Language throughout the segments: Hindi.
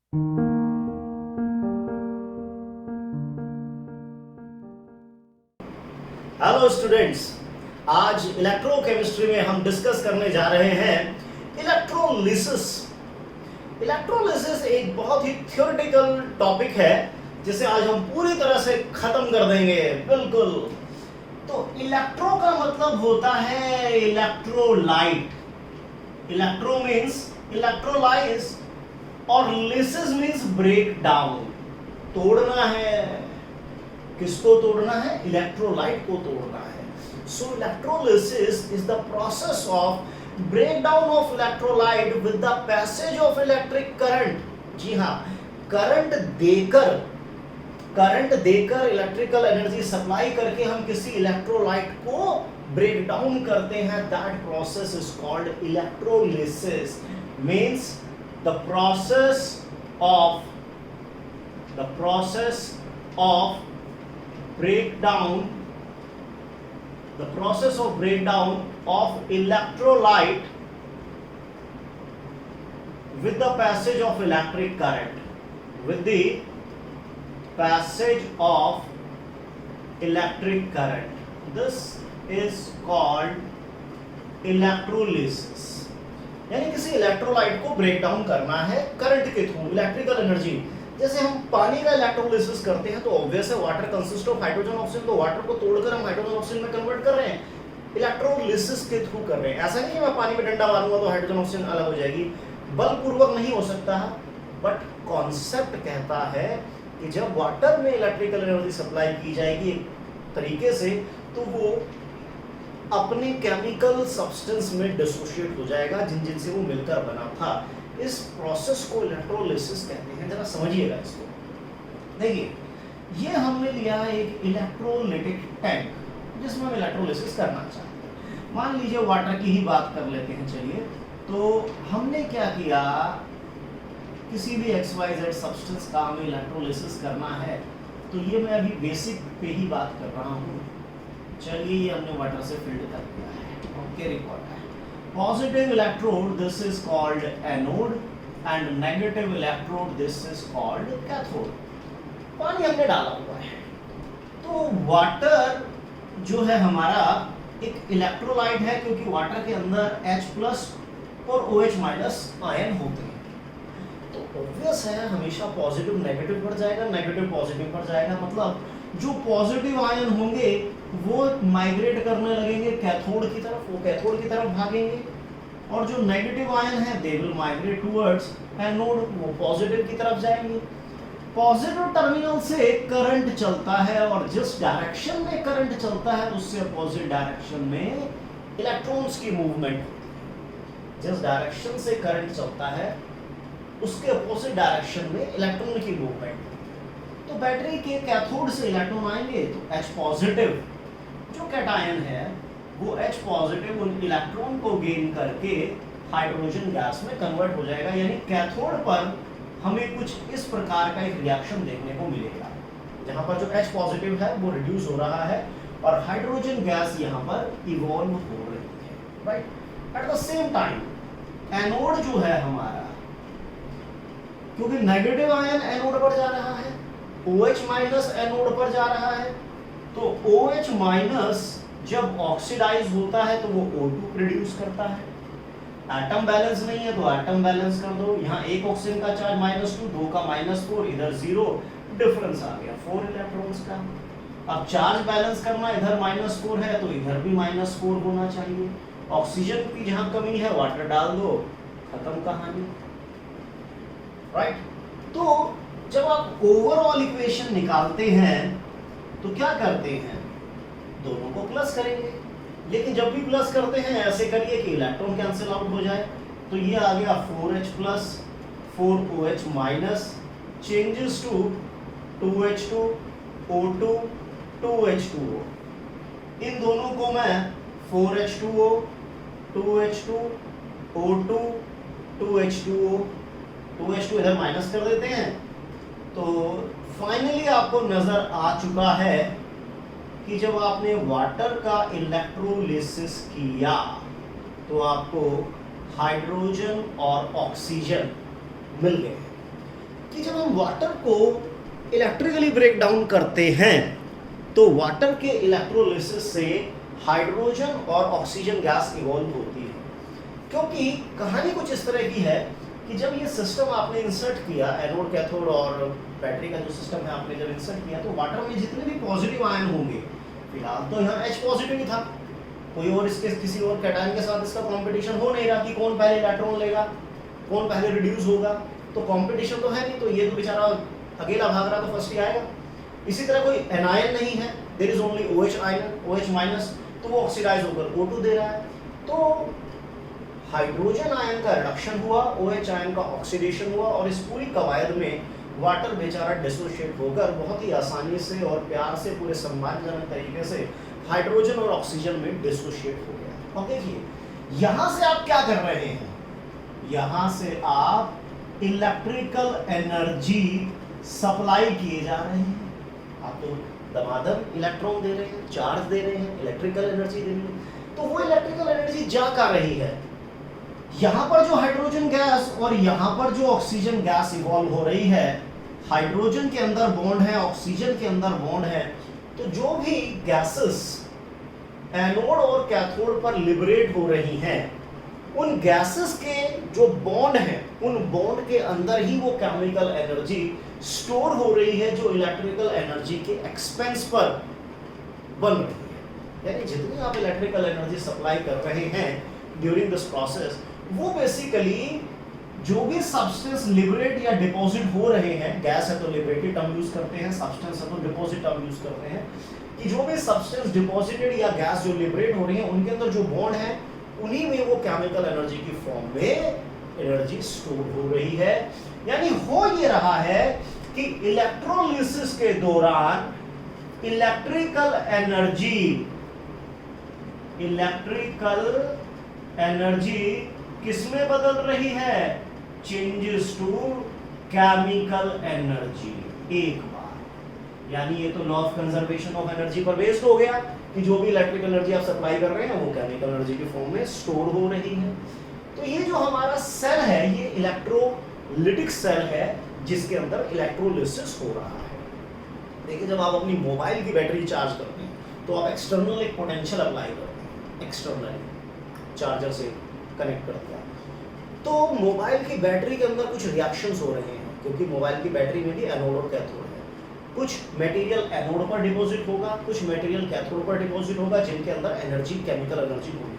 हेलो स्टूडेंट्स, आज इलेक्ट्रोकेमिस्ट्री में हम डिस्कस करने जा रहे हैं इलेक्ट्रोलिसिस। इलेक्ट्रोलिसिस एक बहुत ही थ्योरेटिकल टॉपिक है जिसे आज हम पूरी तरह से खत्म कर देंगे। बिल्कुल। तो इलेक्ट्रो का मतलब होता है इलेक्ट्रोलाइट। इलेक्ट्रो मीन्स इलेक्ट्रोलाइज और लिसिस मीन्स ब्रेक डाउन, तोड़ना है। किसको तोड़ना है? इलेक्ट्रोलाइट को तोड़ना है। So electrolysis is the process of breakdown of electrolyte with the passage of electric current. जी हाँ, करंट देकर इलेक्ट्रिकल एनर्जी सप्लाई करके हम किसी इलेक्ट्रोलाइट को ब्रेक डाउन करते हैं। That process is called electrolysis. Means the process of breakdown of electrolyte with the passage of electric current. With the passage of electric current, this is called electrolysis. यानी किसी इलेक्ट्रोलाइट को ब्रेक डाउन करना है करंट के थ्रू, इलेक्ट्रिकल एनर्जी। जैसे हम पानी का इलेक्ट्रोलिसिस करते हैं तो ऑब्वियस है water consist of hydrogen oxygen, तो वाटर को तोड़कर हम हाइड्रोजन ऑक्सीजन में कन्वर्ट कर रहे हैं, इलेक्ट्रोलिसिस के थ्रू कर रहे हैं। ऐसा नहीं है मैं पानी में डंडा मारूंगा तो हाइड्रोजन ऑक्सीजन अलग हो जाएगी, बलपूर्वक नहीं हो सकता, बट कॉन्सेप्ट कहता है कि जब वाटर में इलेक्ट्रिकल एनर्जी सप्लाई की जाएगी एक तरीके से तो वो अपने केमिकल सब्सटेंस में डिसोशिएट हो जाएगा जिनसे वो मिलकर बना था। इस प्रोसेस को इलेक्ट्रोलिसिस कहते हैं। जरा समझिएगा इसको। देखिए, ये हमने लिया एक इलेक्ट्रोलाइटिक टैंक जिसमें हम इलेक्ट्रोलिसिस करना चाहते हैं। मान लीजिए वाटर की ही बात कर लेते हैं। चलिए, तो हमने क्या किया, किसी भी XYZ सब्सटेंस का हमें इलेक्ट्रोलिसिस करना है। तो ये मैं अभी बेसिक पे ही बात कर रहा हूँ। चलिए, ये हमने वाटर से फिल्ड कर दिया है। ओके, रिकॉर्ड है। Positive electrode, this is called anode, and negative electrode, this is called cathode. पानी हमने डाला हुआ है, तो वाटर जो है हमारा एक इलेक्ट्रोलाइट है, क्योंकि वाटर के अंदर H+ और OH- आयन होते हैं। तो ऑब्वियस है हमेशा पॉजिटिव नेगेटिव बढ़ जाएगा, नेगेटिव पॉजिटिव बढ़ जाएगा। मतलब जो पॉजिटिव आयन होंगे वो माइग्रेट करने लगेंगे कैथोड की तरफ, वो कैथोड की तरफ भागेंगे, और जो नेगेटिव आयन है they will migrate towards anode, वो पॉजिटिव की तरफ जाएंगे। पॉजिटिव टर्मिनल से करंट चलता है, और जिस डायरेक्शन में करंट चलता है उससे अपोजिट डायरेक्शन में इलेक्ट्रॉन्स की मूवमेंट होती है। जिस डायरेक्शन से करंट चलता है उसके अपोजिट डायरेक्शन में इलेक्ट्रॉन की मूवमेंट। तो बैटरी के कैथोड से इलेक्ट्रॉन आएंगे तो H+ जो कैटायन है वो H+ उन इलेक्ट्रॉन को गेन करके हाइड्रोजन गैस में कन्वर्ट हो जाएगा। यानी कैथोड पर हमें कुछ इस प्रकार का एक रिएक्शन देखने को मिलेगा, जहां पर जो H+ है वो रिड्यूस हो रहा है और हाइड्रोजन गैस यहां पर इवॉल्व हो रही है, right. At the same time anode जो है हमारा, क्योंकि नेगेटिव आयन एनोड पर जा रहा है, OH- एनोड पर जा रहा है, तो OH- जब ऑक्सीडाइज होता है तो वो O2 प्रोड्यूस करता है। एटम बैलेंस नहीं है तो एटम बैलेंस कर दो। यहाँ एक ऑक्सीजन का चार्ज -2, 2 का -4, इधर 0, डिफरेंस आ गया 4 इलेक्ट्रॉन्स का। अब चार्ज बैलेंस करना, इधर -4 है तो इधर भी -4 होना चाहिए। ऑक्सीजन की जहां कमी है वाटर डाल दो, खत्म कहानी, राइट। तो जब आप ओवरऑल इक्वेशन निकालते हैं तो क्या करते हैं, दोनों को प्लस करेंगे। लेकिन जब भी प्लस करते हैं ऐसे करिए कि इलेक्ट्रॉन कैंसिल आउट हो जाए। तो ये आ गया 4H+, 4OH- changes to 2H2, O2, 2H2O। इन दोनों को मैं 4H2O, 2H2, O2, 2H2O, 2H2 इधर माइनस कर देते हैं। तो फाइनली आपको नजर आ चुका है कि जब आपने वाटर का इलेक्ट्रोलिसिस किया तो आपको हाइड्रोजन और ऑक्सीजन मिल गए। कि जब हम वाटर को इलेक्ट्रिकली ब्रेक डाउन करते हैं तो वाटर के इलेक्ट्रोलिसिस से हाइड्रोजन और ऑक्सीजन गैस इवॉल्व होती है। क्योंकि कहानी कुछ इस तरह की है कि जब ये सिस्टम आपने इंसर्ट किया, एनोड कैथोड और बैटरी का जो सिस्टम है आपने जब इंसर्ट किया, तो वाटर में जितने भी पॉजिटिव आयन होंगे, फिलहाल तो यहाँ H पॉजिटिव ही था, कोई और इसके किसी और कैटायन के साथ इसका कंपटीशन हो नहीं रहा कि कौन पहले इलेक्ट्रॉन लेगा, कौन पहले रिड्यूस होगा, तो कंपटीशन तो है नहीं, तो ये तो बेचारा अकेला भाग रहा तो फर्स्ट ही आएगा। इसी तरह कोई एनायन नहीं है, there is only OH ion, OH minus, तो वो ऑक्सीडाइज होकर O2 दे रहा है। तो हाइड्रोजन आयन का रिडक्शन हुआ, OH आयन का ऑक्सीडेशन हुआ और इस पूरी कवायद में वाटर बेचारा डिसोशिएट होकर बहुत ही आसानी से और प्यार से पूरे सम्मानजनक तरीके से हाइड्रोजन और ऑक्सीजन में डिसोशिएट हो गया। और देखिए यहाँ से आप क्या कर रहे हैं, यहाँ से आप इलेक्ट्रिकल एनर्जी सप्लाई किए जा रहे हैं। आप तो दमादम इलेक्ट्रॉन दे रहे हैं, चार्ज दे रहे हैं, इलेक्ट्रिकल एनर्जी दे रहे हैं, तो वो इलेक्ट्रिकल एनर्जी जा कर रही है। यहाँ पर जो हाइड्रोजन गैस और यहाँ पर जो ऑक्सीजन गैस इवॉल्व हो रही है, हाइड्रोजन के अंदर बॉन्ड है, ऑक्सीजन के अंदर बॉन्ड है, तो जो भी गैसेस एनोड और कैथोड पर लिबरेट हो रही हैं, उन गैसेस के जो बॉन्ड हैं, उन बॉन्ड के अंदर ही वो केमिकल एनर्जी स्टोर हो रही है जो इलेक्ट्रिकल एनर्जी के एक्सपेंस पर बन रही है। यानी जितनी आप इलेक्ट्रिकल एनर्जी सप्लाई कर रहे हैं ड्यूरिंग दिस प्रोसेस, वो बेसिकली जो भी सब्सटेंस लिबरेट या डिपॉजिट हो रहे हैं, गैस है तो लिबरेटेड टर्म यूज करते हैं, सब्सटेंस है तो डिपॉजिट टर्म यूज करते हैं, कि जो भी सब्सटेंस डिपॉजिटेड या गैस जो लिबरेट हो रही है उनके अंदर जो बॉन्ड है उन्हीं में वो केमिकल एनर्जी की फॉर्म में एनर्जी स्टोर हो रही है। यानी हो ये रहा है कि इलेक्ट्रोलिसिस के दौरान इलेक्ट्रिकल एनर्जी किसमें बदल रही है, चेंजेस टू केमिकल एनर्जी एक बार। यानी ये तो law of conservation of energy पर बेस्ड हो गया कि जो भी इलेक्ट्रिकल एनर्जी आप सप्लाई कर रहे हैं वो केमिकल एनर्जी की फॉर्म में स्टोर हो रही है। तो ये जो हमारा सेल है ये इलेक्ट्रोलिटिक सेल है जिसके अंदर इलेक्ट्रोलिसिस हो रहा है। देखिए जब आप अपनी मोबाइल की बैटरी चार्ज करते हैं तो आप एक्सटर्नल एक पोटेंशियल अप्लाई करते हैं, एक्सटर्नल चार्जर से कनेक्ट करते हैं, तो मोबाइल की बैटरी के अंदर कुछ रिएक्शंस हो रहे हैं, क्योंकि मोबाइल की बैटरी में भी एनोड और कैथोड है। कुछ मटेरियल एनोड पर डिपॉजिट होगा, कुछ मटेरियल कैथोड पर डिपॉजिट होगा, जिनके अंदर एनर्जी, केमिकल एनर्जी होगी।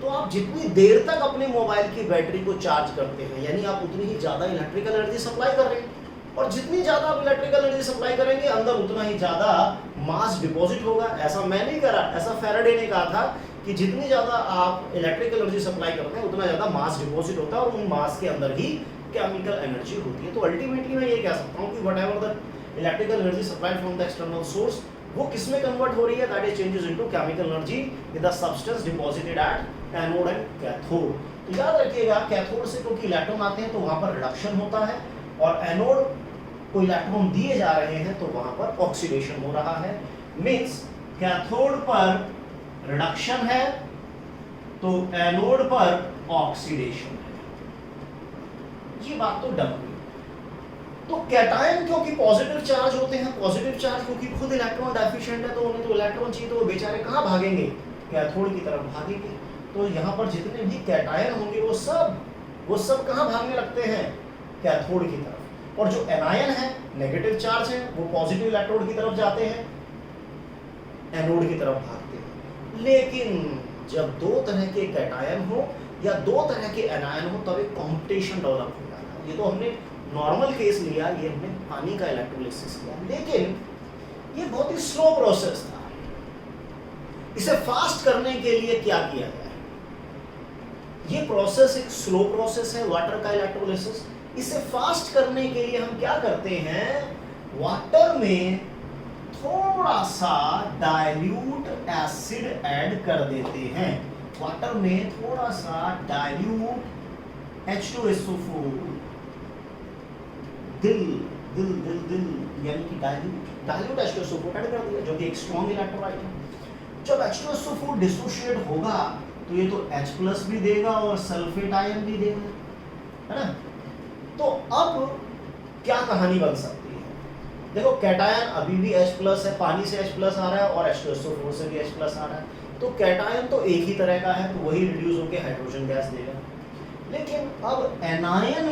तो आप जितनी देर तक अपने मोबाइल की बैटरी को चार्ज करते हैं, यानी आप उतनी ही ज़्यादा इलेक्ट्रिकल एनर्जी सप्लाई कर रहे हैं, और जितनी ज़्यादा आप इलेक्ट्रिकल एनर्जी सप्लाई करेंगे अंदर उतना ही ज़्यादा मास डिपॉजिट होगा। ऐसा मैं नहीं करा, ऐसा फैराडे ने कहा था कि जितनी ज़्यादा आप इलेक्ट्रिकल एनर्जी सप्लाई करते हैं उतना ज़्यादा मास डिपॉजिट होता है और उन मास के अंदर ही केमिकल एनर्जी होती है। तो अल्टीमेटली मैं ये कह सकता हूँ कि what ever the electrical energy supplied from the external source, वो किस में कन्वर्ट हो रही है, that is changes into chemical energy in the substance deposited at anode and cathode. तो याद रखिएगा कैथोड से क्योंकि इलेक्ट्रॉन आते हैं तो वहाँ पर रिडक्शन होता है, और एनोड को इलेक्ट्रॉन दिए जा रहे हैं तो वहाँ पर ऑक्सीडेशन हो रहा है। मीन्स कैथोड पर रिडक्शन है तो एनोड पर ऑक्सीडेशन है। ये बात तो डन हुई। तो कैटायन क्योंकि पॉजिटिव चार्ज होते हैं, पॉजिटिव चार्ज क्योंकि खुद इलेक्ट्रॉन डेफिशिएंट है, तो उन्हें तो इलेक्ट्रॉन चाहिए, तो वो बेचारे कहाँ भागेंगे, कैथोड की तरफ भागेंगे। तो यहाँ पर जितने भी कैटायन होंगे वो सब कहाँ भागने लगते हैं, कैथोड की तरफ। और जो एनायन है, नेगेटिव चार्ज है, वो पॉजिटिव इलेक्ट्रोड की तरफ जाते हैं, एनोड की तरफ भागते हैं। लेकिन जब दो तरह के कैटायन हो या दो तरह के एनायन हो तब एक कॉम्पिटिशन डेवलप हो जाता है। ये तो हमने नॉर्मल केस लिया, ये हमने पानी का इलेक्ट्रोलिसिस किया, लेकिन ये बहुत ही स्लो प्रोसेस था। इसे फास्ट करने के लिए क्या किया गया, ये प्रोसेस एक स्लो प्रोसेस है वाटर का इलेक्ट्रोलिसिस। इसे फास्ट करने के लिए हम क्या करते हैं, वाटर में थोड़ा सा डाइल्यूट एसिड ऐड कर देते हैं। वाटर में थोड़ा सा डाइल्यूट H2SO4 यानी कि डाइल्यूट H2SO4 ऐड कर दिया, जो कि एक स्ट्रॉन्ग इलेक्ट्रोलाइट है। जब H2SO4 डिसोशिएट होगा तो ये तो H+ भी देगा और सल्फेट आयन भी देगा, है ना। तो अब क्या कहानी बन सकती है? देखो कैटायन अभी भी H+ है, पानी से H+ आ रहा है और H2SO4 से भी H+ आ रहा है, तो कैटायन तो एक ही तरह का है, तो वही रिड्यूस होकर हाइड्रोजन गैस देगा। लेकिन अब एनायन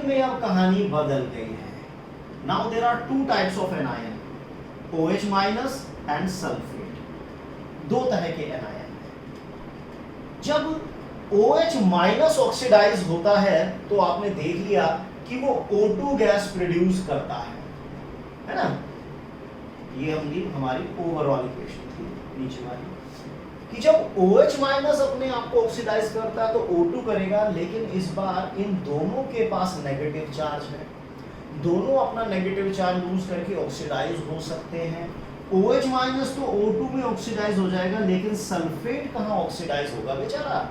में अब कहानी बदल गई है। Now there are two types of anion, OH- and sulphate. दो तरह के एनायन हैं। जब OH- ऑक्सीडाइज होता है तो आपने देख लिया कि वो O2 गैस प्रोड्यूस करता है ना। ये हमारी ओवरऑल इक्वेशन थी नीचे वाली, कि जब OH- अपने आप को ऑक्सीडाइज करता है तो O2 करेगा, लेकिन इस बार इन दोनों के पास नेगेटिव चार्ज है, दोनों अपना नेगेटिव चार्ज लूज करके ऑक्सीडाइज हो सकते हैं। OH- तो O2 में ऑक्सीडाइज हो जाएगा, लेकिन सल्फेट कहाँ ऑक्सीडाइज होगा बेचारा?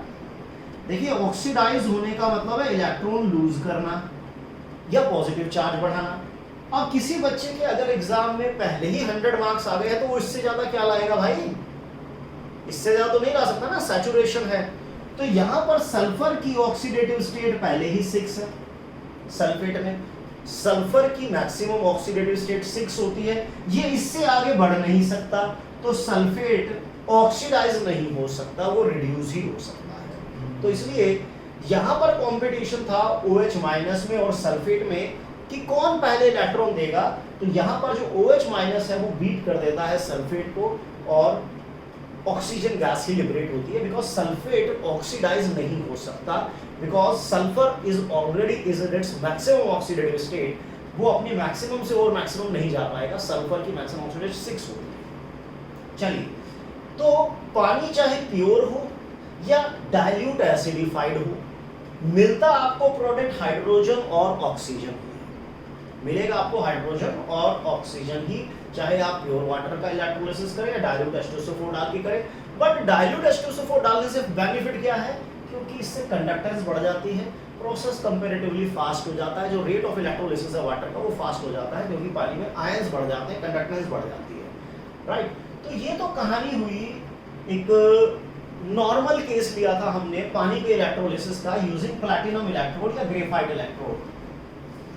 देखिए ऑक्सीडाइज होने का मतलब है इलेक्ट्रॉन लूज करना या पॉजिटिव चार्ज बढ़ाना। अब किसी बच्चे के अगर एग्जाम में पहले ही 100 मार्क्स आ गए हैं तो वो इससे ज्यादा क्या लाएगा भाई? इससे ज्यादा तो नहीं ला सकता ना, सैचुरेशन है। तो यहां पर सल्फर की ऑक्सीडेटिव स्टेट पहले ही 6 है। सल्फेट में सल्फर की मैक्सिमम ऑक्सीडेटिव स्टेट 6 होती है, ये इससे आगे बढ़ नहीं सकता, तो सल्फेट ऑक्सीडाइज नहीं हो सकता, वो रिड्यूस ही हो सकता है। तो इसलिए यहां पर कंपटीशन था OH- में और सल्फेट में कि कौन पहले इलेक्ट्रॉन देगा। तो यहां पर जो OH- है वो बीट कर देता है सल्फेट को और ऑक्सीजन गैस ही लिबरेट होती है, बिकॉज सल्फेट ऑक्सीडाइज नहीं हो सकता, because sulphur is already is in its maximum oxidative state, वो अपनी मैक्सिमम से और मैक्सिमम नहीं जा पाएगा। सल्फर की मैक्सिमम ऑक्सीडेटिव 6 होती है। चलिए, तो पानी चाहे प्योर हो या डाइल्यूट एसिडिफाइड हो, मिलता आपको प्रोडक्ट हाइड्रोजन और ऑक्सीजन मिलेगा, आपको हाइड्रोजन और ऑक्सीजन ही, चाहे आप प्योर वाटर का इलेक्ट्रोलिसिस करें या डाइल्यूट H2SO4 डाल के करें। बट डाइल्यूट H2SO4 डालने से बेनिफिट क्या है? क्योंकि इससे कंडक्टेंस बढ़ जाती है, प्रोसेस कंपैरेटिवली फास्ट हो जाता है, जो रेट ऑफ इलेक्ट्रोलिसिस है वाटर का वो फास्ट हो जाता है, क्योंकि पानी में आयंस बढ़ जाते हैं, कंडक्टेंस बढ़ जाती है, राइट। तो ये तो कहानी हुई, एक नॉर्मल केस लिया था हमने पानी के इलेक्ट्रोलिसिस का यूजिंग प्लैटिनम इलेक्ट्रोड या ग्रेफाइट इलेक्ट्रोड।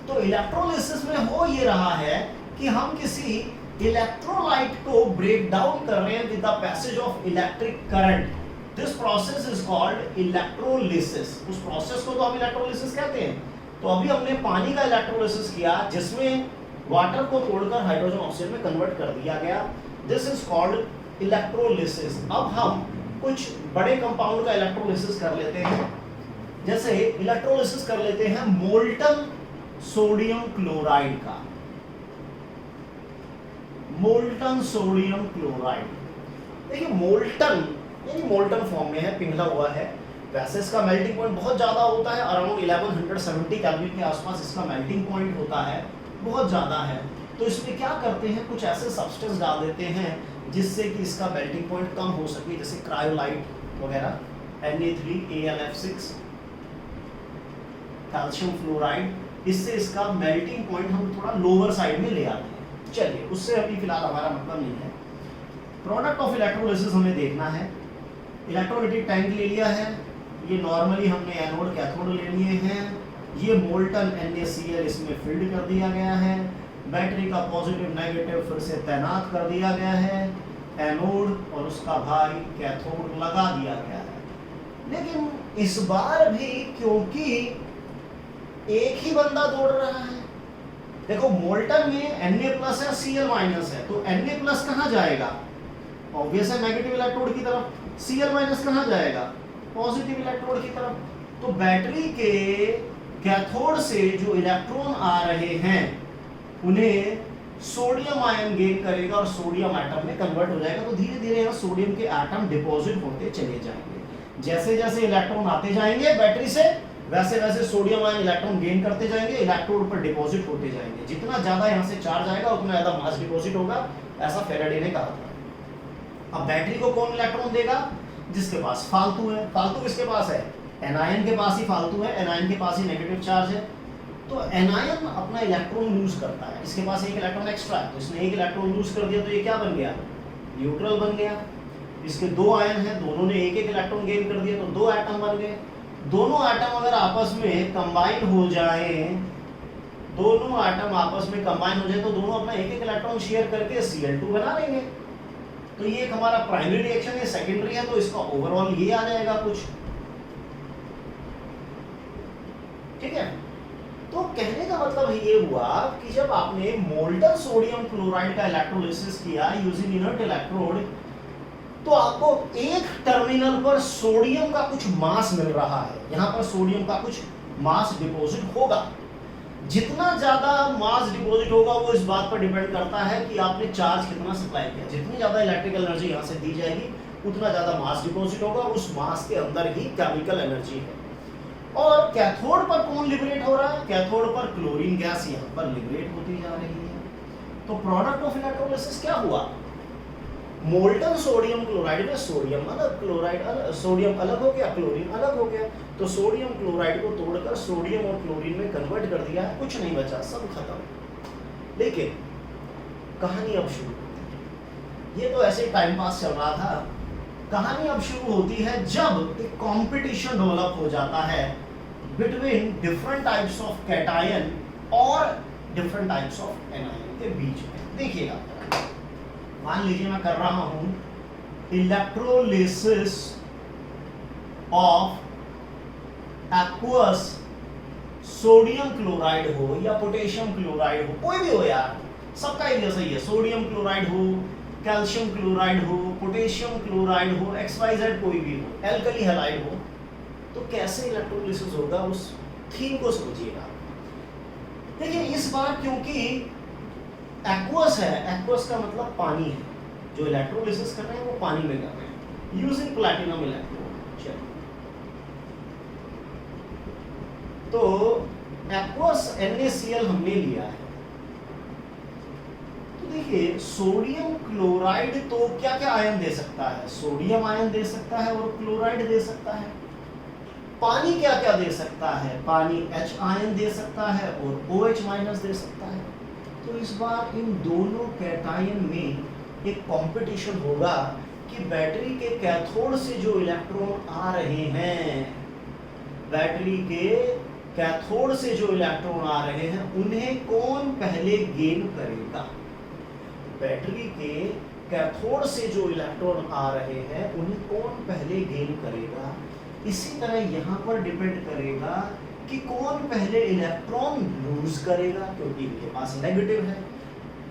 तो इलेक्ट्रोलिसिस में हो ये रहा है कि हम किसी इलेक्ट्रोलाइट को ब्रेक डाउन कर रहे हैं with the passage of electric current. This process is called electrolysis. उस प्रोसेस को तो हम इलेक्ट्रोलिसिस कहते हैं। तो अभी हमने पानी का इलेक्ट्रोलिसिस किया जिसमें वाटर को तोड़कर हाइड्रोजन ऑक्सीजन में कन्वर्ट कर दिया गया। This is called electrolysis. अब हम कुछ बड़े कंपाउंड का इलेक्ट्रोलिसिस कर लेते हैं, जैसे इलेक्ट्रोलिसिस कर लेते हैं मोल्टन सोडियम क्लोराइड का। मोल्टन सोडियम क्लोराइड, देखिए मोल्टन यानी मोल्टन फॉर्म में है, पिघला हुआ है। वैसे इसका मेल्टिंग पॉइंट बहुत ज्यादा होता है, अराउंड 1170 केल्विन के आसपास इसका मेल्टिंग पॉइंट होता है, बहुत ज्यादा है। तो इसमें क्या करते हैं, कुछ ऐसे सब्सटेंस डाल देते हैं जिससे कि इसका मेल्टिंग पॉइंट कम हो सके, जैसे क्रायोलाइट वगैरह, Na3AlF6, कैल्शियम फ्लोराइड। इससे इसका मेल्टिंग पॉइंट हम थोड़ा लोअर साइड में ले आते हैं। चलिए, उससे अभी फिलहाल हमारा मतलब नहीं है। प्रोडक्ट ऑफ इलेक्ट्रोलिसिस हमें देखना है। इलेक्ट्रोलाइटिक टैंक ले लिया है, ये नॉर्मली हमने एनोड कैथोड ले लिए हैं। ये मोल्टन NaCl इसमें फिल्ड कर दिया गया है। बैटरी का पॉजिटिव नेगेटिव फिर से तैनात कर दिया गया है, एनोड और उसका भाई कैथोड लगा दिया गया है। लेकिन इस बार भी क्योंकि एक ही बंदा दौड़ रहा है, देखो मोल्टन में Na+ है, Cl- है, तो Na+ कहाँ जाएगा? ऑब्वियस है नेगेटिव इलेक्ट्रोड की तरफ। Cl- कहाँ जाएगा? पॉजिटिव इलेक्ट्रोड की तरफ। तो बैटरी के कैथोड से जो इलेक्ट्रॉन आ रहे हैं उन्हें सोडियम आयन गेन करेगा और सोडियम एटम में कन्वर्ट हो जाएगा। तो धीरे धीरे यहाँ सोडियम के एटम डिपॉजिट होते चले जाएंगे। जैसे जैसे इलेक्ट्रॉन आते जाएंगे बैटरी से, वैसे वैसे सोडियम आयन इलेक्ट्रॉन गेन करते जाएंगे, इलेक्ट्रोड पर डिपॉजिट होते जाएंगे। जितना ज्यादा यहाँ से चार्ज आएगा उतना ज्यादा मास डिपॉजिट होगा, ऐसा फेराडे ने कहा था। अब बैटरी को कौन इलेक्ट्रॉन देगा? जिसके पास फालतू है। फालतू किसके पास है? एनायन के पास ही फालतू है, एनायन के पास ही नेगेटिव चार्ज है। तो एनायन अपना इलेक्ट्रॉन लूज करता है, इसके पास एक इलेक्ट्रॉन एक्स्ट्रा है, तो इसने एक इलेक्ट्रॉन लूज कर दिया, तो ये क्या बन गया? न्यूट्रल बन गया। इसके दो आयन हैं, दोनों ने एक एक इलेक्ट्रॉन गेन कर दिया, तो दो एटम बन गए। दोनों एटम अगर आपस में कंबाइन हो जाएं दोनों एटम आपस में कंबाइन हो जाए तो दोनों अपना एक एक इलेक्ट्रॉन शेयर करके Cl2 बना लेंगे। तो ये एक हमारा प्राइमरी रिएक्शन है, सेकेंडरी है, तो इसका ओवरऑल ये आ जाएगा कुछ। ठीक है, तो कहने का मतलब ये हुआ कि जब आपने मोल्टन सोडियम क्लोराइड का इलेक्ट्रोलिसिस किया यूजिंग इनर्ट इलेक्ट्रोड, तो आपको एक टर्मिनल पर सोडियम का कुछ मास मिल रहा है, यहां पर सोडियम का कुछ मास डिपॉजिट होगा। जितना ज्यादा मास डिपॉजिट होगा वो इस बात पर डिपेंड करता है कि आपने चार्ज कितना सप्लाई किया। जितनी ज्यादा इलेक्ट्रिकल एनर्जी यहां से दी जाएगी उतना ज्यादा मास डिपॉजिट होगा, और उस मास के अंदर ही केमिकल एनर्जी है। और कैथोड पर कौन लिबरेट हो रहा है? कैथोड पर क्लोरीन गैस यहां पर लिबरेट होती जा रही है। तो प्रोडक्ट ऑफ इलेक्ट्रोलिसिस क्या हुआ? मोल्टन सोडियम क्लोराइड में सोडियम अलग, क्लोराइड अलग, सोडियम अलग हो गया, क्लोरीन अलग हो गया। तो सोडियम क्लोराइड को तोड़कर सोडियम और क्लोरीन में कन्वर्ट कर दिया, कुछ नहीं बचा, सब खत्म। लेकिन कहानी अब शुरू होती है। ये तो ऐसे टाइम पास चल रहा था, कहानी अब शुरू होती है जब एक कंपटीशन डेवलप हो जाता है between different types of cation और डिफरेंट टाइप्स ऑफ एनायन के बीच में। देखिएगा, मान लीजिए मैं कर रहा हूं electrolysis of aqueous sodium chloride हो या पोटेशियम क्लोराइड हो, कोई भी हो यार, सबका ही जैसा ही है। सोडियम क्लोराइड हो, कैल्शियम क्लोराइड हो, पोटेशियम क्लोराइड हो, XYZ कोई भी हो, एल्कली हैलाइड हो, तो कैसे इलेक्ट्रोलिसिस होगा उस थीम को समझिएगा। देखिए इस बार क्योंकि एक्वस है, एक्वस का मतलब पानी है, जो इलेक्ट्रोलिसिस कर रहे हैं वो पानी में कर रहे हैं यूजिंग प्लैटिनम इलेक्ट्रोड। तो एक्वस NaCl हमने लिया है। तो देखिए सोडियम क्लोराइड तो क्या क्या आयन दे सकता है? सोडियम आयन दे सकता है और क्लोराइड दे सकता है। पानी क्या क्या दे सकता है? पानी H आयन दे सकता है और OH माइनस दे सकता है। तो इस बार इन दोनों कैटायन में एक कंपटीशन होगा कि बैटरी के कैथोड से जो इलेक्ट्रॉन आ रहे हैं, बैटरी के कैथोड से जो इलेक्ट्रॉन आ रहे हैं उन्हें कौन पहले गेन करेगा। बैटरी के कैथोड से जो इलेक्ट्रॉन आ रहे हैं उन्हें कौन पहले गेन करेगा। इसी तरह यहाँ पर डिपेंड करेगा कि कौन पहले इलेक्ट्रॉन लूज करेगा, क्योंकि इनके पास नेगेटिव है,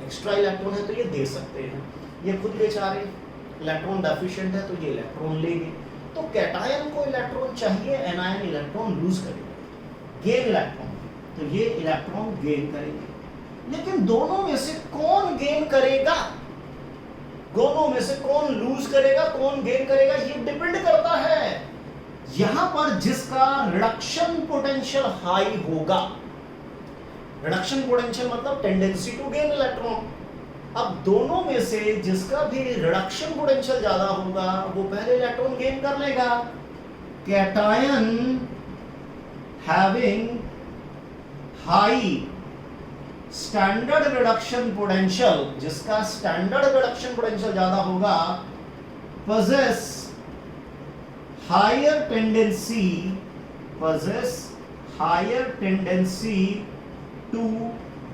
एक्स्ट्रा इलेक्ट्रॉन है तो ये दे सकते हैं। ये खुद बेचारे इलेक्ट्रॉन डेफिशिएंट है तो ये इलेक्ट्रॉन लेंगे। तो कैटायन को इलेक्ट्रॉन चाहिए, एनायन इलेक्ट्रॉन लूज करेगा, गेन इलेक्ट्रॉन, तो ये इलेक्ट्रॉन गेन करेंगे। लेकिन दोनों में से कौन गेन करेगा, दोनों में से कौन लूज करेगा, कौन गेन करेगा, ये डिपेंड करता है यहां पर जिसका रिडक्शन पोटेंशियल हाई होगा। रिडक्शन पोटेंशियल मतलब टेंडेंसी टू गेन इलेक्ट्रॉन। अब दोनों में से जिसका भी रिडक्शन पोटेंशियल ज्यादा होगा वो पहले इलेक्ट्रॉन गेन कर लेगा। Cation having high standard reduction potential, जिसका स्टैंडर्ड रिडक्शन पोटेंशियल ज्यादा होगा, possess higher tendency to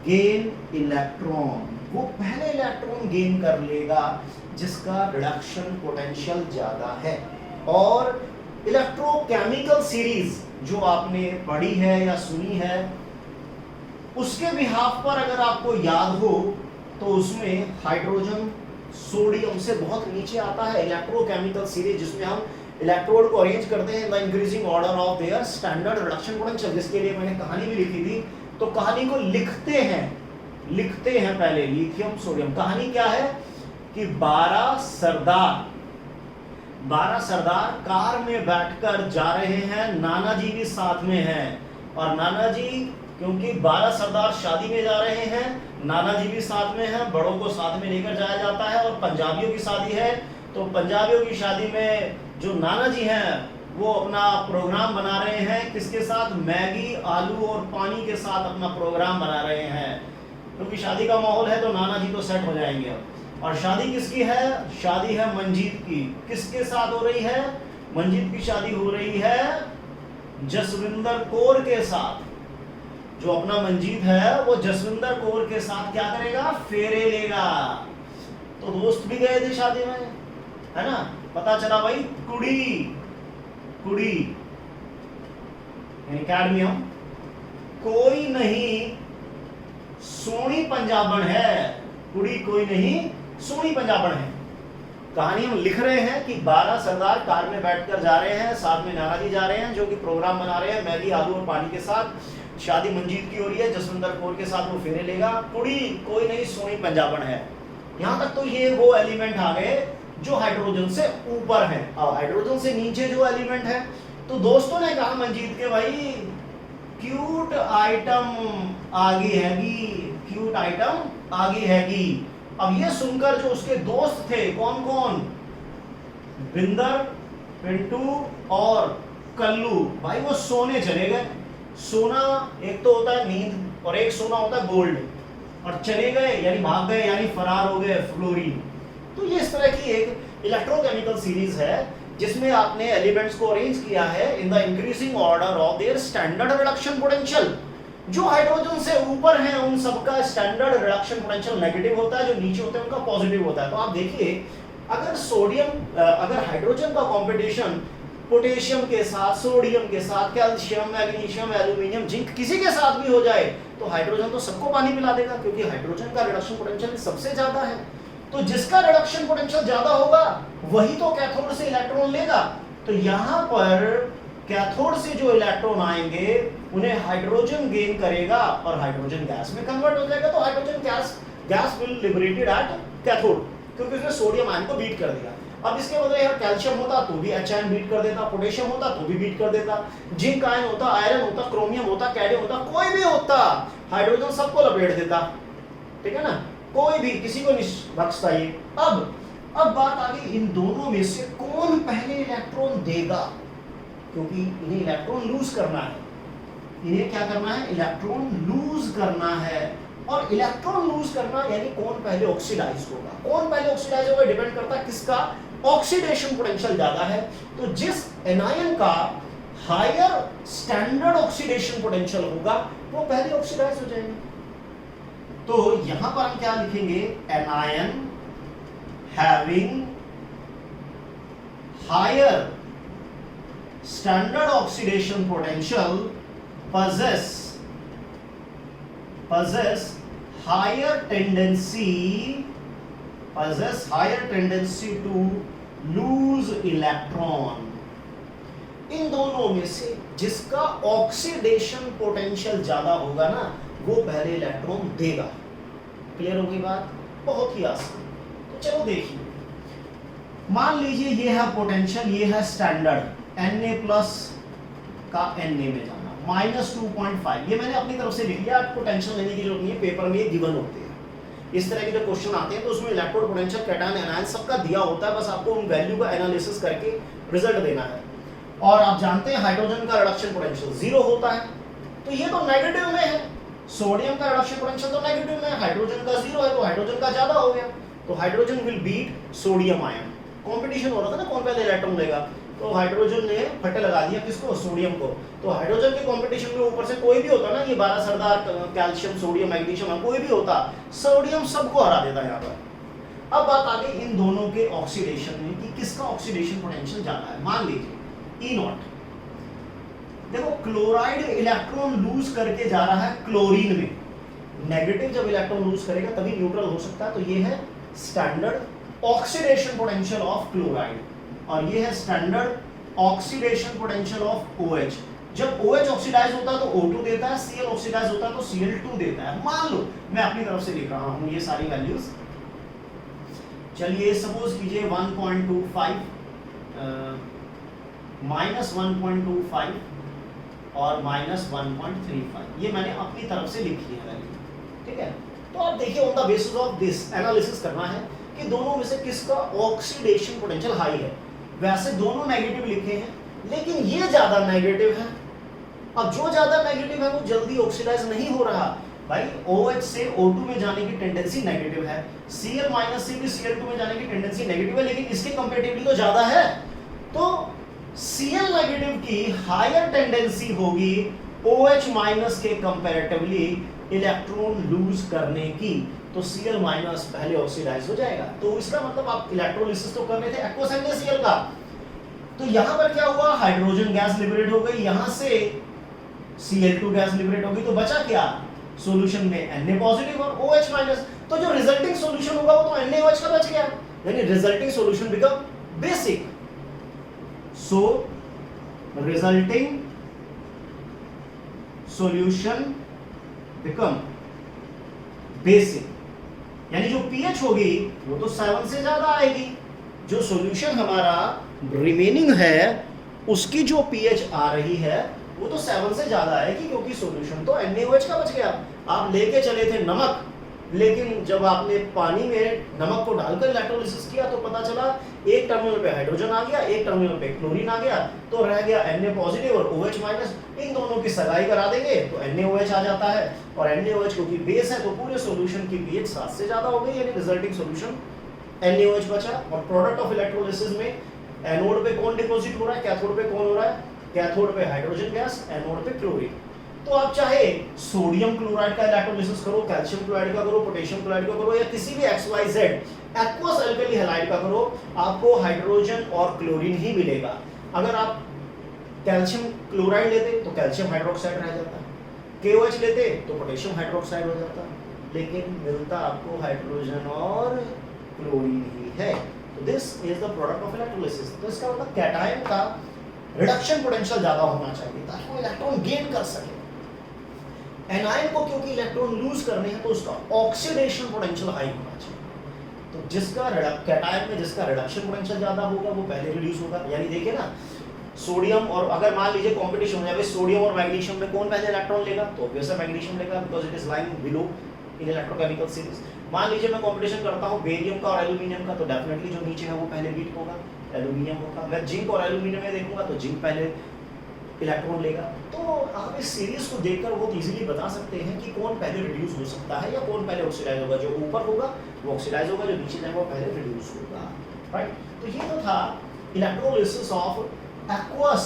gain electron। वो पहले इलेक्ट्रॉन गेन कर लेगा जिसका रिडक्शन पोटेंशियल ज्यादा है। और इलेक्ट्रोकेमिकल सीरीज जो आपने पढ़ी है या सुनी है उसके बिहाफ पर अगर आपको याद हो तो उसमें हाइड्रोजन सोडियम से बहुत नीचे आता है इलेक्ट्रोकेमिकल सीरीज, जिसमें हम इलेक्ट्रोड को अरेंज करते हैं in the increasing order of their standard reduction potential, जिसके लिए मैंने कहानी भी लिखी थी। तो कहानी को लिखते हैं पहले लिथियम सोडियम। कहानी क्या है कि 12 सरदार कार में बैठकर जा रहे हैं, नाना जी भी साथ में हैं, और नाना जी क्योंकि 12 सरदार शादी में जा रहे हैं, नाना जी भी साथ में हैं, बड़ों को साथ में लेकर जाया जाता है। और पंजाबियों की शादी है तो पंजाबियों की शादी में जो नाना जी हैं वो अपना प्रोग्राम बना रहे हैं, किसके साथ? मैगी, आलू और पानी के साथ अपना प्रोग्राम बना रहे हैं, क्योंकि शादी का माहौल है तो नाना जी तो सेट हो जाएंगे अब। और शादी किसकी है? शादी है मंजीत की। किसके साथ हो रही है? मंजीत की शादी हो रही है जसविंदर कौर के साथ। जो अपना मंजीत है वो जसविंदर कौर के साथ क्या करेगा, फेरे लेगा। तो दोस्त भी गए थे शादी में, है ना, पता चला भाई कुड़ी कुड़ी यानी कैडमियम कोई नहीं सोनी पंजाबन है, कुड़ी कोई नहीं सोनी पंजाबन है। कहानी हम लिख रहे हैं कि 12 सरदार कार में बैठकर जा रहे हैं, साथ में नाना जी जा रहे हैं जो कि प्रोग्राम बना रहे हैं मैगी आलू और पानी के साथ। शादी मंजीत की हो रही है, जसविंदर कौर के साथ वो फेरे लेगा। कुड़ी कोई नहीं सोनी पंजाबन है। यहां तक तो ये वो एलिमेंट आ गए जो हाइड्रोजन से ऊपर है। अब हाइड्रोजन से नीचे जो एलिमेंट है, तो दोस्तों ने कहा मंजीत के भाई क्यूट आइटम आगे हैगी, क्यूट आइटम आगे हैगी। अब ये सुनकर जो उसके दोस्त थे, कौन कौन, बिंदर, पिंटू और कल्लू, भाई वो सोने चले गए। सोना एक तो होता है नींद और एक सोना होता है गोल्ड, और चले गए यानी भाग गए यानी फरार हो गए, फ्लोरीन। तो ये इस तरह की एक इलेक्ट्रोकेमिकल सीरीज है जिसमें आपने एलिमेंट्स को अरेंज किया है in the increasing order of their standard reduction potential. जो हाइड्रोजन से ऊपर हैं उन सबका स्टैंडर्ड रिडक्शन पोटेंशियल नेगेटिव होता है, जो नीचे होते हैं उनका पॉजिटिव होता है। तो आप देखिए अगर सोडियम अगर हाइड्रोजन का कंपटीशन पोटेशियम के साथ, सोडियम के साथ, कैल्शियम, मैग्नीशियम, एल्यूमिनियम, जिंक किसी के साथ भी हो जाए तो हाइड्रोजन तो सबको पानी पिला देगा, क्योंकि हाइड्रोजन का रिडक्शन पोटेंशियल सबसे ज्यादा है। तो जिसका रिडक्शन पोटेंशियल ज्यादा होगा वही तो कैथोड से इलेक्ट्रॉन लेगा। तो यहां पर कैथोड से जो इलेक्ट्रॉन आएंगे उन्हें हाइड्रोजन गेन करेगा और हाइड्रोजन गैस में कन्वर्ट हो जाएगा। तो hydrogen gas will liberated at cathode, क्योंकि उसने सोडियम आयन को बीट कर दिया। अब इसके बदले यार कैल्शियम होता तो भी H आयन बीट कर देता, पोटेशियम होता तो भी बीट कर देता, जिंक आयन होता, आयरन होता, क्रोमियम होता, कैडमियम होता, कोई भी होता, हाइड्रोजन सबको लपेट देता। ठीक है ना, कोई भी किसी को नहीं बख्शता ये। अब बात आ गई इन दोनों में से कौन पहले इलेक्ट्रॉन देगा, क्योंकि इन्हें इलेक्ट्रॉन लूज करना है। इन्हें क्या करना है, इलेक्ट्रॉन लूज करना है। और इलेक्ट्रॉन लूज करना यानी कौन पहले ऑक्सीडाइज होगा। कौन पहले ऑक्सीडाइज होगा डिपेंड करता है किसका ऑक्सीडेशन पोटेंशियल ज्यादा है। तो जिस एनायन का हायर स्टैंडर्ड ऑक्सीडेशन पोटेंशियल होगा वो पहले ऑक्सीडाइज हो जाएंगे। तो यहां पर हम क्या लिखेंगे, anion having higher standard oxidation potential possess higher tendency to lose electron। इन दोनों में से जिसका ऑक्सीडेशन पोटेंशियल ज्यादा होगा ना वो पहले इलेक्ट्रॉन देगा। क्लियर हो गई बात, बहुत ही आसान। तो चलो देखिए, मान लीजिए ये है पोटेंशियल, ये है स्टैंडर्ड, Na+ का Na में जाना -2.5। ये मैंने अपनी तरफ से लिख लिया, आपको टेंशन लेने की जरूरत नहीं है, पेपर में ये गिवन होते हैं। इस तरह के जो क्वेश्चन आते हैं तो उसमें इलेक्ट्रोड पोटेंशियल, कैटायन, एनायन सबका दिया होता है, बस आपको उन वैल्यू का एनालिसिस करके रिजल्ट देना है। और आप जानते हैं हाइड्रोजन का रिडक्शन पोटेंशियल 0 होता है, तो ये तो नेगेटिव में है। सोडियम का रिडक्शन पोटेंशियल तो नेगेटिव में है, हाइड्रोजन का 0 है तो हाइड्रोजन का ज्यादा हो गया। तो hydrogen will beat sodium ion. Competition हो रहा था ना कौन पहले इलेक्ट्रॉन लेगा, तो हाइड्रोजन ने फटे लगा दिया किसको, सोडियम को। तो हाइड्रोजन के कंपटीशन में ऊपर से कोई भी होता ना, ये 12 सरदार, कैल्शियम, सोडियम, मैग्नीशियम, कोई भी होता, सोडियम सबको हरा देता यहाँ पर। अब बात आ गई इन दोनों के ऑक्सीडेशन में कि किसका ऑक्सीडेशन पोटेंशियल ज्यादा है। मान लीजिए E0, देखो क्लोराइड इलेक्ट्रॉन लूज करके जा रहा है क्लोरीन में। नेगेटिव जब इलेक्ट्रॉन लूज करेगा तभी न्यूट्रल हो सकता है। तो ये है standard oxidation potential of chloride, और ये है standard oxidation potential of OH। जब OH ऑक्सीडाइज होता है तो O2 देता है, Cl ऑक्सीडाइज होता है तो Cl2 देता है। मान लो मैं अपनी तरफ से लिख रहा हूं ये सारी वैल्यूज। चलिए सपोज कीजिए 1.25 -1.25 और -1.35, ये मैंने अपनी तरफ से लिखी है वैल्यू। ठीक है, तो आप देखिए on the basis of this analysis करना है कि दोनों में से किसका ऑक्सीडेशन पोटेंशियल हाई है। वैसे दोनों नेगेटिव लिखे हैं लेकिन ये ज्यादा नेगेटिव है। अब जो ज्यादा नेगेटिव है वो जल्दी ऑक्सीडाइज नहीं हो रहा भाई। OH से O2 में जाने की टेंडेंसी नेगेटिव है, Cl- से भी Cl2 में जाने की टेंडेंसी नेगेटिव है, लेकिन इसके कंपैरेटिवली तो ज्यादा है। तो Cl नेगेटिव की हायर टेंडेंसी होगी OH माइनस के कंपैरेटिवली इलेक्ट्रॉन लूज करने की, तो Cl माइनस पहले ऑक्सीडाइज हो जाएगा। तो इसका मतलब आप इलेक्ट्रोलिसिस तो कर रहे थे एक्वस NaCl का, तो यहां पर क्या हुआ, हाइड्रोजन गैस लिबरेट हो गई, यहां से Cl2 गैस लिबरेट होगी, तो बचा क्या सॉल्यूशन में Na पॉजिटिव और OH माइनस। तो जो रिजल्टिंग सॉल्यूशन होगा वो तो NaOH का बच गया, यानी रिजल्टिंग सॉल्यूशन बिकम बेसिक। सो रिजल्टिंग सॉल्यूशन बिकम बेसिक, यानी जो पीएच होगी वो तो 7 से ज्यादा आएगी। जो सॉल्यूशन हमारा रिमेनिंग है उसकी जो पीएच आ रही है वो तो 7 से ज्यादा आएगी, क्योंकि सॉल्यूशन तो NaOH का बच गया। आप लेके चले थे नमक, लेकिन जब आपने पानी में नमक को डालकर इलेक्ट्रोलिसिस किया तो पता चला एक टर्मिनल पे हाइड्रोजन आ गया, एक टर्मिनल पे क्लोरीन आ गया, तो रह गया Na पॉजिटिव और OH माइनस। इन दोनों की सगाई करा देंगे तो NaOH आ जाता है, और NaOH क्योंकि बेस है तो पूरे सॉल्यूशन की पीएच 7 से ज्यादा हो गई, यानी रिजल्टिंग सॉल्यूशन NaOH बचा। और प्रोडक्ट ऑफ इलेक्ट्रोलिसिस में एनोड पे कौन डिपॉजिट हो रहा है, कैथोड पे कौन हो रहा है, कैथोड पे हाइड्रोजन गैस, एनोड पे क्लोरीन। तो आप चाहे सोडियम क्लोराइड का इलेक्ट्रोलिसिस करो, कैल्शियम क्लोराइड का करो, पोटेशियम क्लोराइड का करो, या किसी भी XYZ एक्वस अल्कली हैलाइड का करो, आपको हाइड्रोजन और क्लोरीन ही मिलेगा। अगर आप कैल्शियम क्लोराइड लेते तो कैल्शियम हाइड्रोक्साइड रह जाता, KOH लेते तो पोटेशियम हाइड्रोक्साइड हो जाता, लेकिन मिलता आपको हाइड्रोजन और क्लोरीन ही है। तो this is the product of electrolysis. तो इसका मतलब कैटायन का रिडक्शन पोटेंशियल ज्यादा होना चाहिए ताकि वो इलेक्ट्रॉन गेन कर सके। एनायन को क्योंकि इलेक्ट्रॉन लूज करने हैं तो उसका ऑक्सीडेशन पोटेंशियल हाई होना चाहिए। तो जिसका कैटायन में जिसका रिडक्शन पोटेंशियल ज्यादा होगा वो पहले रिड्यूस होगा। यानी देखिए ना, सोडियम और अगर मान लीजिए कंपटीशन हो जाए सोडियम और मैग्नीशियम में कौन पहले इलेक्ट्रॉन लेगा, तो ऑब्वियसली मैग्नीशियम लेगा because it is lying below in electrochemical series. मान लीजिए मैं कंपटीशन करता हूं बेरियम का और एल्यूमिनियम का, तो डेफिनेटली जो नीचे है वो पहले बीट होगा, एल्यूमिनियम होगा। मैं जिंक और एल्यूमिनियम में देखूंगा तो जिंक पहले इलेक्ट्रॉन लेगा। तो आप इस सीरीज को देखकर बहुत इजीली बता सकते हैं कि कौन पहले रिड्यूस हो सकता है या कौन पहले ऑक्सीडाइज होगा। जो ऊपर होगा वो ऑक्सीडाइज होगा, जो नीचे जाएगा वो पहले रिड्यूस होगा, राइट। तो ये तो था electrolysis of aqueous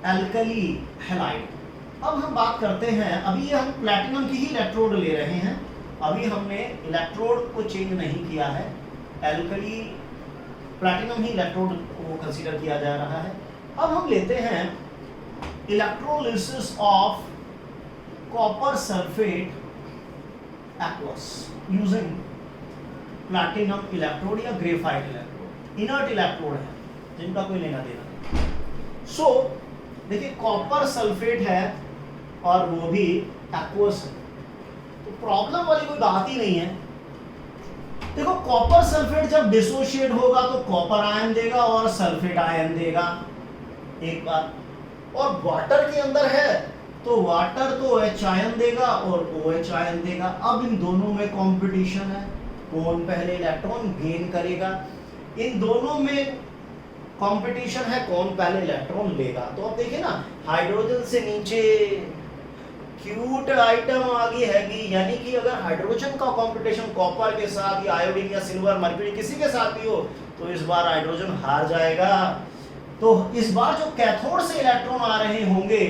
alkali halide. अब हम बात करते हैं, अभी ये हम प्लैटिनम की ही इलेक्ट्रोड ले रहे हैं, अभी हमने इलेक्ट्रोड को चेंज नहीं किया है, एल्कली प्लैटिनम ही इलेक्ट्रोड को कंसीडर किया जा रहा है। अब हम लेते हैं electrolysis of copper sulphate aqueous using platinum electrode या ग्रेफाइट इलेक्ट्रोड। इनर्ट इलेक्ट्रोड है जिनका कोई लेना देना नहीं। सो देखिए कॉपर सल्फेट है और वो भी एक्वस है, तो प्रॉब्लम वाली कोई बात ही नहीं है। देखो कॉपर सल्फेट जब डिसोशिएट होगा तो कॉपर आयन देगा और सल्फेट आयन देगा, एक बात। और वाटर के अंदर है तो वाटर तो H आयन देगा और OH आयन देगा। अब इन दोनों में कंपटीशन है, कौन पहले इलेक्ट्रॉन गेन करेगा। इन दोनों में कंपटीशन है, कौन पहले इलेक्ट्रॉन लेगा। तो अब देखिए ना, हाइड्रोजन से नीचे क्यूट आइटम आगे हैगी, यानी कि अगर हाइड्रोजन का कंपटीशन कॉपर के साथ या आयोडीन या सिल्वर मर्क्यूरी किसी के साथ भी हो तो इस बार हाइड्रोजन हार जाएगा। तो इस बार जो कैथोड से इलेक्ट्रॉन आ रहे होंगे,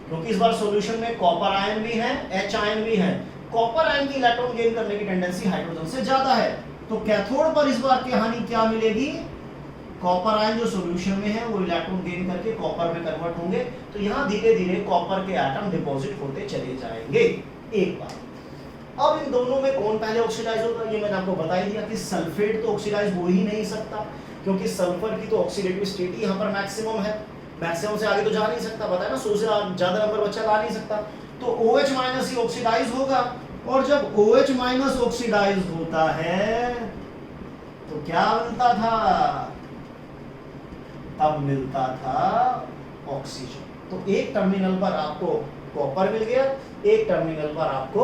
क्योंकि इस बार सॉल्यूशन में कॉपर आयन भी है, H आयन भी है, कॉपर आयन की इलेक्ट्रॉन गेन करने की टेंडेंसी हाइड्रोजन से ज्यादा है। तो कैथोड पर इस बार की हानि क्या मिलेगी, कॉपर आयन जो सॉल्यूशन में है वो इलेक्ट्रॉन गेन करके कॉपर में कन्वर्ट होंगे। तो यहाँ धीरे धीरे कॉपर के एटम डिपॉजिट होते चले जाएंगे, एक बार। अब इन दोनों में कौन पहले ऑक्सीडाइज होगा, ये मैंने आपको बता ही दिया कि सल्फेट तो ऑक्सीडाइज हो ही नहीं सकता, क्योंकि सल्फर की तो ऑक्सीडेटिव स्टेट ही यहाँ पर मैक्सिमम है, मैक्सिमम से आगे तो जा नहीं सकता, पता है ना, 100 से ज्यादा नंबर बच्चा ला नहीं सकता। तो OH माइनस ही ऑक्सीडाइज होगा, और जब OH माइनस ऑक्सीडाइज होता है तो क्या मिलता था, तब मिलता था ऑक्सीजन। तो एक टर्मिनल पर आपको कॉपर मिल गया, एक टर्मिनल पर आपको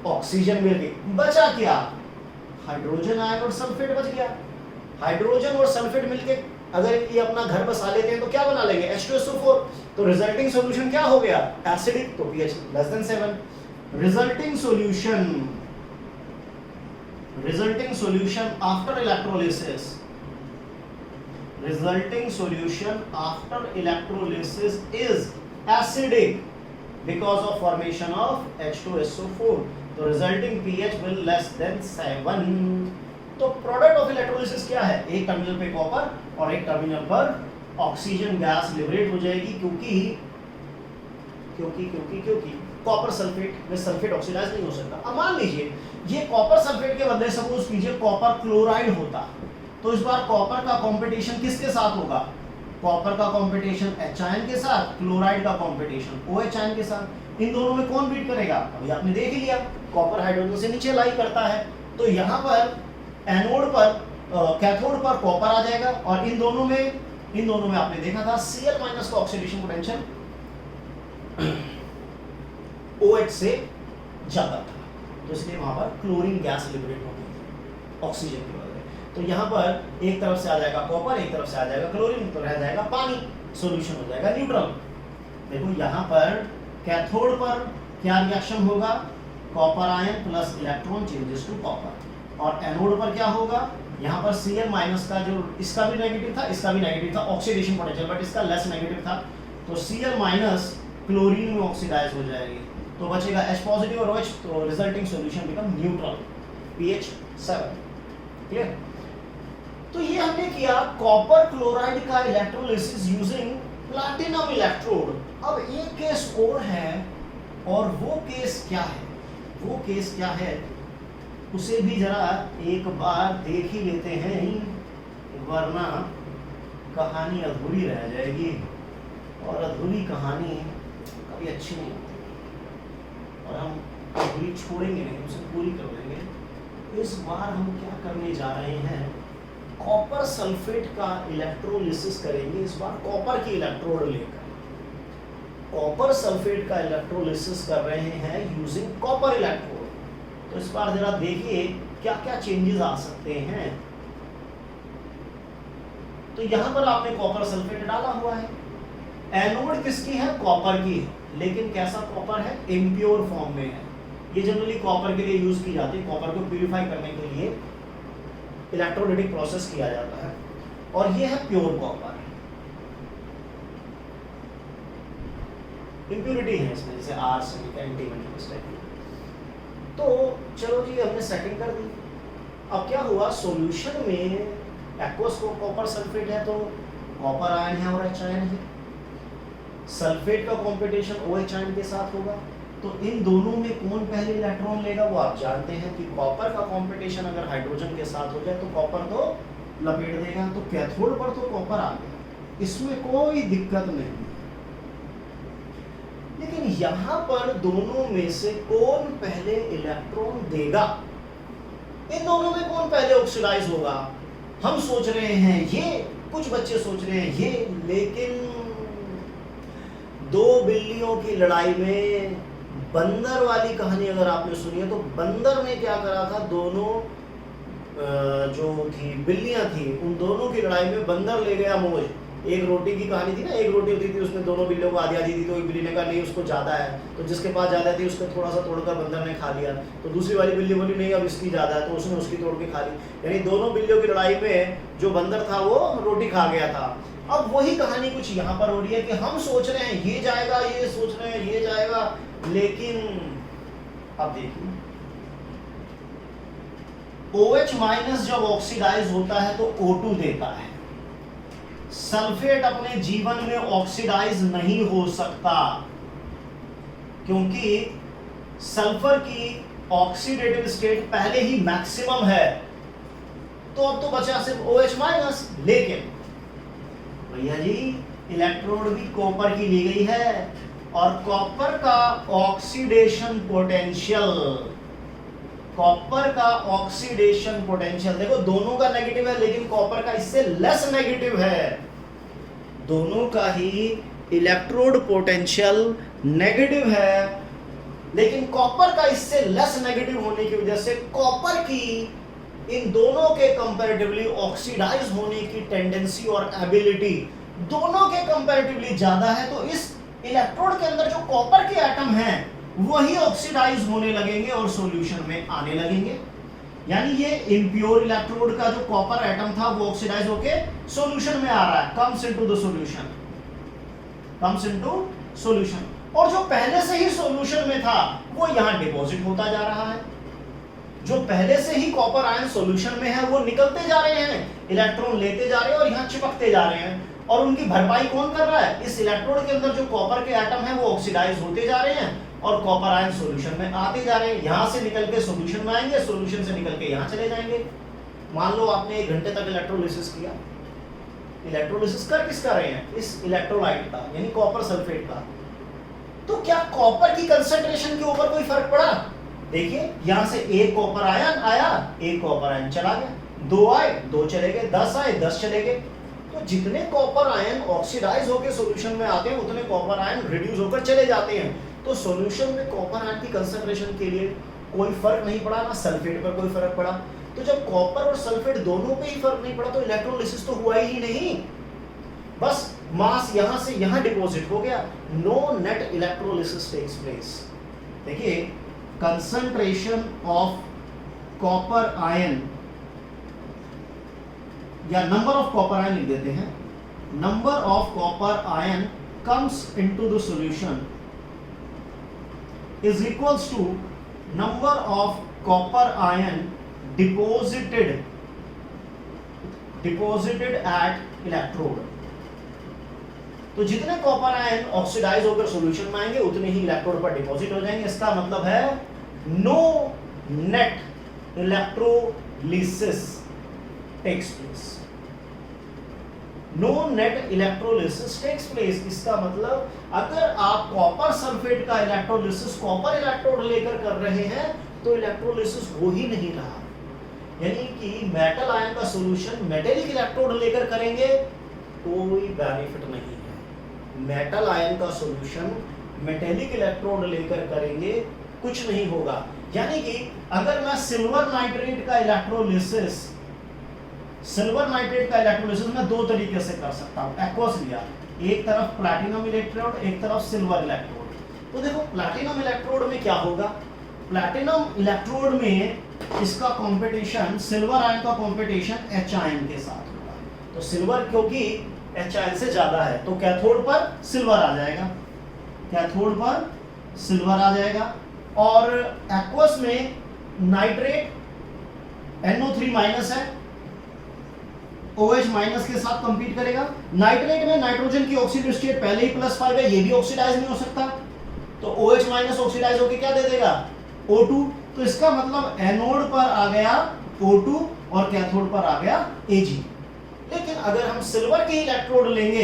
ऑक्सीजन मिल गई, बचा क्या, हाइड्रोजन आयन और सल्फेट बच गया। हाइड्रोजन और सल्फेट मिलके अगर ये अपना घर बसा लेते हैं तो क्या बना लेंगे, H2SO4। तो रिजल्टिंग सॉल्यूशन क्या हो गया, एसिडिक, तो pH less than 7। Resulting solution after electrolysis, resulting solution after electrolysis is acidic, because of formation of H2SO4. तो resulting pH will less than 7. तो प्रोडक्ट ऑफ इलेक्ट्रोलिसिस क्या है? एक टर्मिनल पे कॉपर और एक टर्मिनल पर ऑक्सीजन गैस लिबरेट हो जाएगी, क्योंकि कॉपर सल्फेट में सल्फेट ऑक्सीडाइज नहीं हो सकता। अब मान लीजिए ये कॉपर सल्फेट के बदले सपोज कीजिए कॉपर क्लोराइड होता, तो इस बार कॉपर का कंपटीशन किसके साथ होगा? कॉपर का कंपटीशन H आयन के साथ, क्लोराइड का कंपटीशन OH आयन के साथ। इन दोनों में कौन बीट करेगा? अभी आपने देख ही लिया, कॉपर हाइड्रोजन से नीचे लाई करता है, तो यहाँ पर एनोड पर कैथोड पर कॉपर आ जाएगा, और इन दोनों में आपने देखा था Cl- का ऑक्सीडेशन पोटेंशियल OH से ज्यादा था, तो इसलिए वहां पर क्लोरीन गैस लिबरेट होगी ऑक्सीजन के बदले। तो यहाँ पर एक तरफ से आ जाएगा कॉपर, एक तरफ से आ जाएगा क्लोरीन, तो रह जाएगा पानी, सॉल्यूशन हो जाएगा न्यूट्रल। देखो यहाँ पर कैथोड पर क्या रिएक्शन होगा? Copper ion plus electron changes to copper, और एनोड पर क्या होगा? यहाँ पर Cl- का जो इसका भी नेगेटिव था, इसका भी नेगेटिव था ऑक्सीडेशन पोटेंशियल, बट इसका लेस नेगेटिव था, तो Cl- क्लोरीन में ऑक्सीडाइज हो जाएगी, तो बचेगा H पॉजिटिव और OH, तो resulting solution become neutral, pH 7। Clear? तो ये हमने किया कॉपर क्लोराइड का इलेक्ट्रोलिसिस यूजिंग प्लैटिनम इलेक्ट्रोड। अब एक केस और है, और वो केस क्या है उसे भी जरा एक बार देख ही लेते हैं, वरना कहानी अधूरी रह जाएगी, और अधूरी कहानी कभी अच्छी नहीं होती, और हम अधूरी छोड़ेंगे नहीं, उसे पूरी कर देंगे। इस बार हम क्या करने जा रहे हैं? कॉपर सल्फेट का इलेक्ट्रोलिसिस करेंगे, इस बार कॉपर की इलेक्ट्रोड लेकर। कॉपर सल्फेट का इलेक्ट्रोलिसिस कर रहे हैं यूजिंग कॉपर इलेक्ट्रोड। तो इस बार जरा देखिए क्या क्या चेंजेस आ सकते हैं। तो यहां पर आपने कॉपर सल्फेट डाला हुआ है, एनोड किसकी है? कॉपर की है, लेकिन कैसा कॉपर है? इम्प्योर फॉर्म में है। ये जनरली कॉपर के लिए यूज की जाती है, कॉपर को प्यूरिफाई करने के लिए इलेक्ट्रोलाइटिक प्रोसेस किया जाता है, और ये है प्योर कॉपर। इम्प्योरिटी है इसमें, जैसे आर्सेनिक, एंटीमनी, इस टाइप की। तो चलो जी, हमने सेकंड कर दी। अब क्या हुआ? सॉल्यूशन में एक्वस को कॉपर सल्फेट है, तो कॉपर आयन है और H आयन है। सल्फेट का कंपटीशन OH आयन के साथ होगा, तो इन दोनों में कौन पहले इलेक्ट्रॉन लेगा? वो आप जानते हैं कि कॉपर का कंपटीशन अगर हाइड्रोजन के साथ हो जाए तो कॉपर तो लपेट देगा, तो कैथोड पर तो कॉपर आ गया, इसमें कोई दिक्कत नहीं। लेकिन यहां पर दोनों में से कौन पहले इलेक्ट्रॉन देगा? इन दोनों में कौन पहले ऑक्सीडाइज होगा? हम सोच रहे हैं ये, कुछ बच्चे सोच रहे हैं ये, लेकिन दो बिल्लियों की लड़ाई में बंदर वाली कहानी अगर आपने सुनी है, तो बंदर ने क्या करा था? दोनों जो थी बिल्लियां थी, उन दोनों की लड़ाई में बंदर ले गया मौज। एक रोटी की कहानी थी ना, एक रोटी होती थी, उसमें दोनों बिल्लियों को आधी आधी दी, तो एक बिल्ली ने कहा नहीं उसको ज्यादा है, तो जिसके पास ज्यादा थी उसको थोड़ा सा तोड़कर बंदर ने खा लिया, तो दूसरी वाली बिल्ली बोली नहीं अब इसकी ज्यादा है, तो उसने उसकी तोड़ के खा ली। यानी दोनों बिल्लियों की लड़ाई में जो बंदर था वो रोटी खा गया था। अब वही कहानी कुछ यहाँ पर हो रही है कि हम सोच रहे हैं ये जाएगा, ये सोच रहे हैं ये जाएगा, लेकिन अब देखिए OH- जब ऑक्सीडाइज होता है तो O2 देता है। सल्फेट अपने जीवन में ऑक्सीडाइज नहीं हो सकता, क्योंकि सल्फर की ऑक्सीडेटिव स्टेट पहले ही मैक्सिमम है, तो अब तो बचा सिर्फ OH-। लेकिन भैया जी इलेक्ट्रोड भी कॉपर की ली गई है, और कॉपर का ऑक्सीडेशन पोटेंशियल देखो, दोनों का नेगेटिव है, लेकिन कॉपर का इससे लेस नेगेटिव है। दोनों का ही इलेक्ट्रोड पोटेंशियल नेगेटिव है, लेकिन कॉपर का इससे लेस नेगेटिव होने की वजह से कॉपर की इन दोनों के कंपैरेटिवली ऑक्सीडाइज होने की टेंडेंसी और एबिलिटी दोनों के कंपैरेटिवली ज्यादा है। तो इस इलेक्ट्रोड के अंदर जो कॉपर के एटम हैं वही ऑक्सीडाइज होने लगेंगे और सॉल्यूशन में आने लगेंगे। यानी ये इम्प्योर इलेक्ट्रोड का जो कॉपर एटम था वो ऑक्सीडाइज होके सॉल्यूशन में आ रहा है, comes into the solution, comes into solution. और जो पहले से ही सॉल्यूशन में था वो यहां डिपॉजिट होता जा रहा है। जो पहले से ही कॉपर आयन सॉल्यूशन में है वो निकलते जा रहे हैं, इलेक्ट्रॉन लेते जा रहे हैं और यहां चिपकते जा रहे हैं, और उनकी भरपाई कौन कर रहा है? इस इलेक्ट्रोड के अंदर जो कॉपर के एटम है वो ऑक्सीडाइज होते जा रहे हैं और कॉपर आयन सॉल्यूशन में आते जा रहे हैं। यहां से निकल के सॉल्यूशन में आएंगे, सॉल्यूशन से निकल के यहां चले जाएंगे। मान लो आपने 1 घंटे तक इलेक्ट्रोलिसिस किया, इलेक्ट्रोलिसिस कर किसका रहे हैं? इस इलेक्ट्रोलाइट का, यानी कॉपर सल्फेट का। तो क्या कॉपर की कंसंट्रेशन के ऊपर कोई फर्क पड़ा? देखिए यहां से एक कॉपर आयन आया, एक कॉपर आयन चला गया, 2 आए 2 चले गए, 10 आए 10 चले गए। तो जितने कॉपर आयन ऑक्सीडाइज होकर सॉल्यूशन में आते हैं उतने कॉपर आयन रिड्यूस होकर चले जाते हैं। तो सॉल्यूशन में कॉपर आयन की कंसंट्रेशन के लिए कोई फर्क नहीं पड़ा, ना सल्फेट पर कोई फर्क पड़ा। तो जब कॉपर और सल्फेट दोनों पे ही फर्क नहीं पड़ा तो इलेक्ट्रोलिसिस तो हुआ ही नहीं, बस मास यहां से यहां डिपॉजिट हो गया। No net electrolysis takes place. देखिए कंसंट्रेशन ऑफ कॉपर आयन या नंबर ऑफ कॉपर आयन लिख देते हैं, number of copper ion comes into the solution is equals to number of copper ion deposited at electrode. तो जितने कॉपर आयन ऑक्सीडाइज होकर सॉल्यूशन में आएंगे उतने ही इलेक्ट्रोड पर डिपॉजिट हो जाएंगे। इसका मतलब है no net electrolysis takes place. No net electrolysis takes place. इसका मतलब अगर आप कॉपर सल्फेट का इलेक्ट्रोलिसिस कॉपर इलेक्ट्रोड लेकर कर रहे हैं तो इलेक्ट्रोलिसिस हो ही नहीं रहा, यानी कि मेटल आयन का सॉल्यूशन मेटेलिक इलेक्ट्रोड लेकर करेंगे कोई बेनिफिट नहीं है। मेटल आयन का सॉल्यूशन मेटेलिक इलेक्ट्रोड लेकर करेंगे कुछ नहीं होगा। यानी कि अगर मैं सिल्वर नाइट्रेट का इलेक्ट्रोलिसिस मैं 2 तरीके से कर सकता हूं। एक्वस लिया, एक तरफ प्लैटिनम इलेक्ट्रोड, एक तरफ सिल्वर इलेक्ट्रोड। तो देखो प्लैटिनम इलेक्ट्रोड में क्या होगा, प्लैटिनम इलेक्ट्रोड में इसका कंपटीशन सिल्वर आयन का कंपटीशन H आयन के साथ होगा। तो सिल्वर क्योंकि H आयन से ज्यादा है तो कैथोड पर सिल्वर आ जाएगा, कैथोड पर सिल्वर आ जाएगा। और एक्वस में नाइट्रेट NO3 माइनस है, OH माइनस के साथ कंपीट करेगा। नाइट्रेट में नाइट्रोजन की ऑक्सीडेटिव स्टेट पहले ही +5 है, ये भी ऑक्सीडाइज नहीं हो सकता, तो OH माइनस ऑक्सीडाइज होकर क्या दे देगा? O2। तो इसका मतलब एनोड पर आ गया O2 और कैथोड पर आ गया Ag। लेकिन अगर हम सिल्वर के इलेक्ट्रोड लेंगे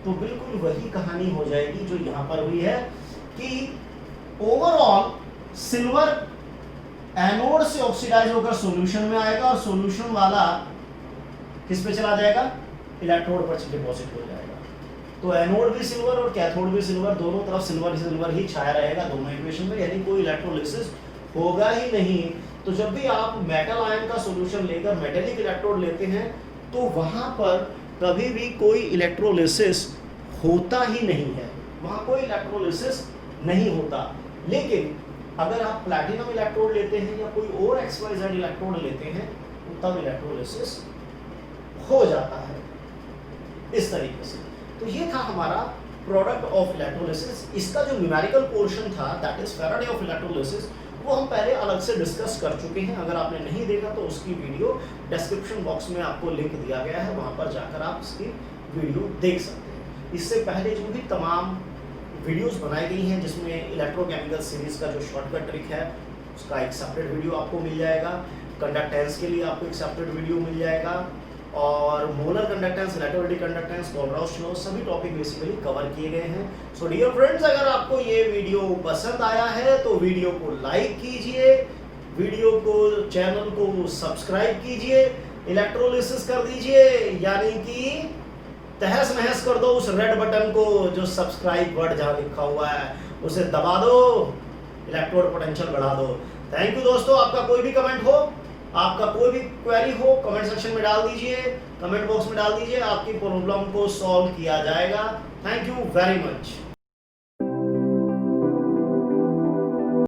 तो बिल्कुल वही कहानी हो जाएगी जो यहां पर हुई है कि ओवरऑल सिल्वर एनोड से ऑक्सीडाइज होकर सॉल्यूशन में आएगा और सॉल्यूशन वाला किस पे चला जाएगा? इलेक्ट्रोड पर डिपॉजिट हो जाएगा। तो एनोड भी सिल्वर और कैथोड भी सिल्वर, दोनों तरफ सिल्वर सिल्वर ही छाया रहेगा दोनों इक्वेशन में, यानी कोई इलेक्ट्रोलिसिस होगा ही नहीं। तो जब भी आप मेटल आयन का सॉल्यूशन लेकर मेटेलिक इलेक्ट्रोड लेते हैं तो वहां पर कभी भी कोई इलेक्ट्रोलिसिस होता ही नहीं है, वहां कोई इलेक्ट्रोलिसिस नहीं होता। लेकिन अगर आप प्लैटिनम इलेक्ट्रोड लेते हैं या कोई और XYZ इलेक्ट्रोड लेते हैं तो तब इलेक्ट्रोलिसिस हो जाता है इस तरीके से। तो ये था हमारा प्रोडक्ट ऑफ इलेक्ट्रोलिसिस। इसका जो न्यूमेरिकल पोर्शन था that is Faraday of electrolysis, वो हम पहले अलग से डिस्कस कर चुके हैं। अगर आपने नहीं देखा तो उसकी वीडियो डिस्क्रिप्शन बॉक्स में आपको लिंक दिया गया है, वहां पर जाकर आप इसकी वीडियो देख सकते हैं। इससे पहले जो भी तमाम वीडियोस बनाई गई हैं जिसमें इलेक्ट्रोकेमिकल सीरीज का जो शॉर्टकट ट्रिक है उसका एक सेपरेट वीडियो आपको मिल जाएगा, कंडक्टेंस के लिए आपको एक सेपरेट वीडियो मिल जाएगा, और molar conductance, electrolytic conductance, gold-Rouse law, सभी टॉपिक बेसिकली कवर किए गए हैं। सो डियर फ्रेंड्स, अगर आपको ये वीडियो पसंद आया है तो वीडियो को लाइक कीजिए, वीडियो को चैनल को सब्सक्राइब कीजिए, इलेक्ट्रोलिसिस कर दीजिए, यानी कि तहस नहस कर दो उस रेड बटन को जो सब्सक्राइब वर्ड जहाँ लिखा हुआ है उसे दबा दो, इलेक्ट्रोड पोटेंशियल बढ़ा दो। थैंक यू दोस्तों। आपका कोई भी कमेंट हो, आपका कोई भी क्वेरी हो कमेंट सेक्शन में डाल दीजिए, कमेंट बॉक्स में डाल दीजिए, आपकी प्रॉब्लम को सॉल्व किया जाएगा। Thank you very much.